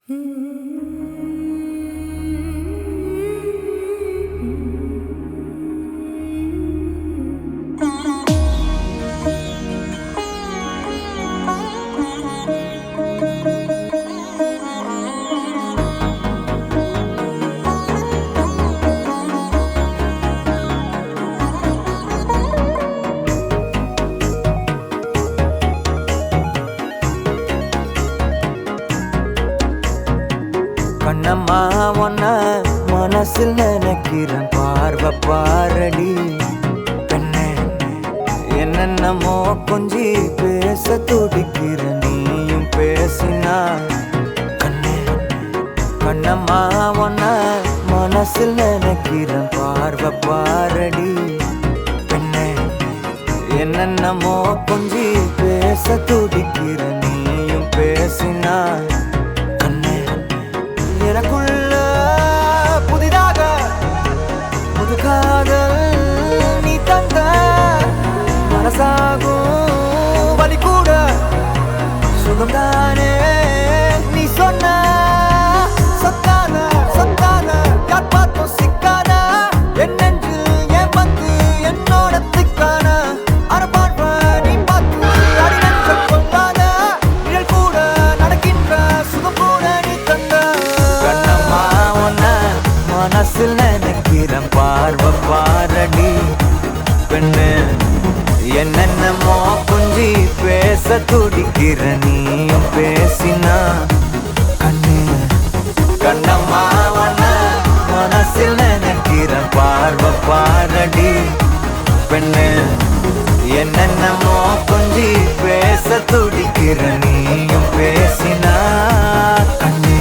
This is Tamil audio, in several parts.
கண்ணம்மா ஒன்ன மனசில் நினைக்கிறேன், பார்வை பாரடி பெண்ணே. என்னென்னமோ கொஞ்சி பேச துடிக்கிற, நீயும் பேசினா கண்ணே. கண்ணம்மா ஒன்ன மனசில் நினைக்கிறேன், பார்வை பாரடி பெண்ணே. என்னென்னமோ கொஞ்சி பேச துடிக்கிற, நீயும் பேசினா எனக்குள்ள புதிதாக புது காதல் நீ தந்த, மனசாகும் வலி கூட சுகம்தானே நீ சொன்ன. சொத்தான சொத்தான யார் பார்த்தும் சிக்கான, என் நெஞ்சில் ஏன் வந்து என்னோட திக்கான. அரபார்வ நீ பார்த்து அடி நெஞ்ச கொள்ளாத, நிழல் கூட நடக்கின்ற சுகம் கூட நீ தந்த. மனசில் நினைக்கிறேன், பார்வை பாரடி பெண்ணு. என்னென்னமோ கொஞ்சி பேச துடிக்கிற, நீயும் பேசினா கண்ணு. கண்ணம்மா ஒன்ன மனசில் நினைக்கிறேன், பார்வை பாரடி பெண்ணு. என்னென்னமோ கொஞ்சி பேச துடிக்கிற, நீயும் பேசினா கண்ணு.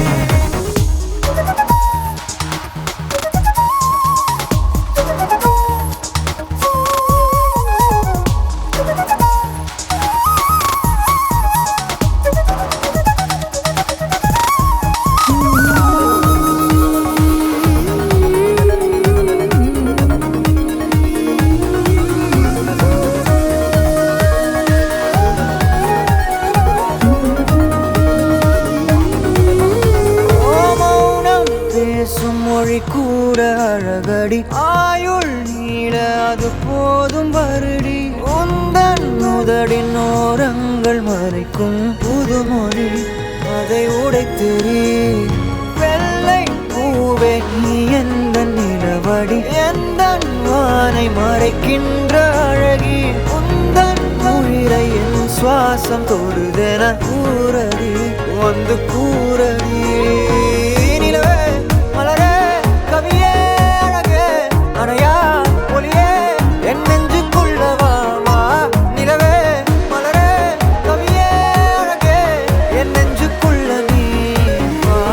மொழி கூட அழகடி, ஆயுள் நீள அது போதும் வருடி. உந்தன் முதடின் ஓரங்கள் மறைக்கும் புதுமொழி, அதை உடைத்தெறி. வெள்ளை பூவே நீ எந்த நிலவடி, எந்த வானை மறைக்கின்ற அழகி. உந்தன் உயிரை என் சுவாசம் தொடுதென கூறடி, வந்து கூறடி. நிலவே மலரே கவியே அழகே அணையா ஒளியே, என் நெஞ்சுக்குள்ளவா வா. நிலவே மலரே கவியே அழகே, என் நெஞ்சுக்குள்ள நீ வா.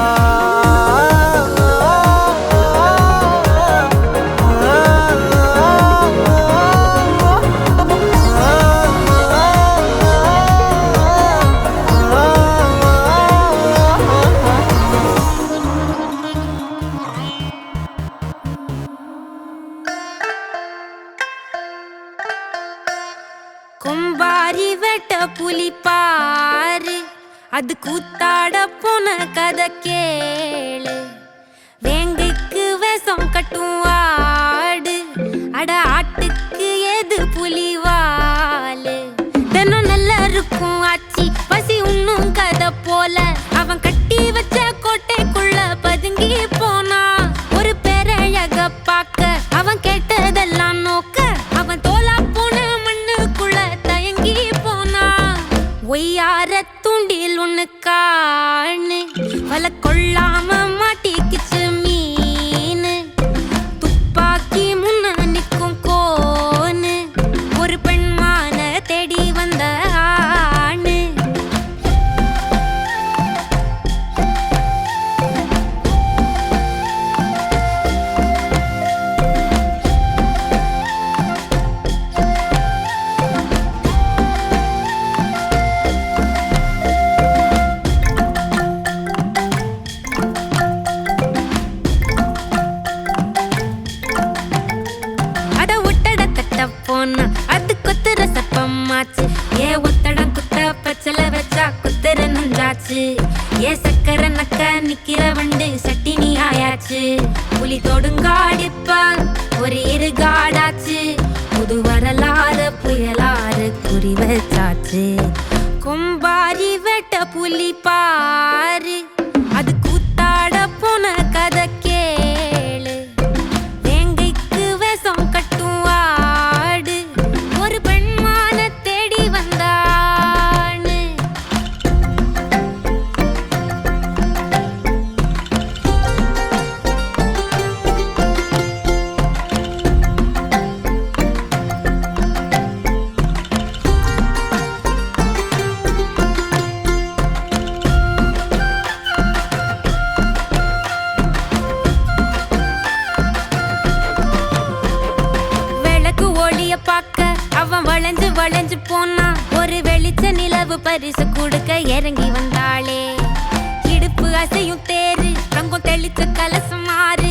கொம்பாரி வெட்ட புலி பாரு, அது கூத்தாட போன கதை கேளு. வேங்கைக்கு விஷம் கட்டும் ஆடு, அட ஆட்டுக்கு ஏது புலி வாலு. தினம் நல்லா இருக்கும் ஆச்சி, பசி உண்ணும் கதை போல. அவன் கட்டி வச்ச கோட்டைக்குள்ள பதுங்கி போனா, ஒரு பேரழக பார்க்க அவன் கேட்டதெல்லாம் நோக்க. அவன் தோலா போன மண்ணுக்குள்ள தயங்கி போனா, ஒய்யார தூண்டில் ஒண்ணு காணு. வல கொள்ளாம மாட்டிக்கிச்சு மீனு, துப்பாக்கி முன்ன நிற்கும் கோனு. ஒரு பெண்மான தேடி வந்த ஆணு. ஏ சக்கர நக்க நிக்கிற வண்டு சட்டினி ஆயாச்சு புலி தொடுங்காடிப்ப ஒரு இருகாடாச்சு புது வரலாறு புயலாறு குறி வச்சாச்சு கொம்பாரி வெட்ட புலி பாரு அது கூத்தாட போன கதை கேளு வேங்கைக்கு விஷம் கட்டும் ஆடு ஒரு பெண்மான தேடி வந்தான்னு விளக்கு ஒளிய பார்க்க அவன் வளைஞ்சு வளைஞ்சு போனா ஒரு வெளிச்ச நிலவு பரிசு கொடுக்க இறங்கி வந்தாளே இடுப்பு அசையும் தேரு ரங்கம் தெளிச்ச கலசம் மாறு